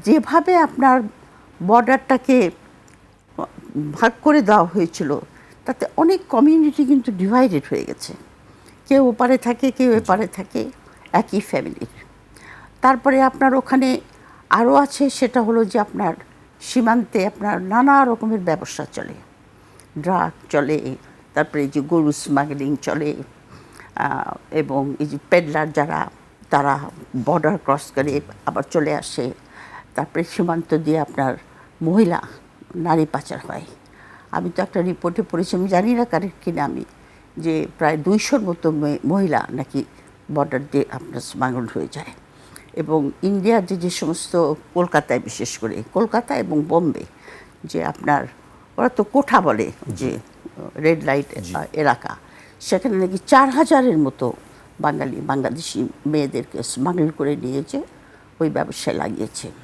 যেভাবে আপনার বর্ডারটাকে ভাগ করে দেওয়া হয়েছিল তাতে অনেক কমিউনিটি কিন্তু ডিভাইডেড হয়ে গেছে। কেউ ওপারে থাকে, কেউ এপারে থাকে, একই ফ্যামিলির। তারপরে আপনার ওখানে আরও আছে, সেটা হলো যে আপনার সীমান্তে আপনার নানা রকমের ব্যবসা চলে, ড্রাগ চলে, তারপরে এই যে গরু স্মাগলিং চলে, এবং এই যে পেডলার যারা তারা বর্ডার ক্রস করে আবার চলে আসে। তারপরে সীমান্ত দিয়ে আপনার মহিলা নারী পাচার হয়। আমি তো একটা রিপোর্টে পড়েছি, আমি জানি না কারেক্ট কিনা, আমি যে প্রায় 200-র মতো মহিলা নাকি বর্ডার দিয়ে আপনার স্মাগল হয়ে যায়। এবং ইন্ডিয়ার যে সমস্ত কলকাতায়, বিশেষ করে কলকাতা এবং বোম্বে, যে আপনার ওরা তো কোঠা বলে, যে রেড লাইট এলাকা, সেখানে নাকি 4000-এর মতো বাঙালি বাংলাদেশি মেয়েদেরকে স্মাগল করে নিয়েছে, ওই ব্যবসায় লাগিয়েছে।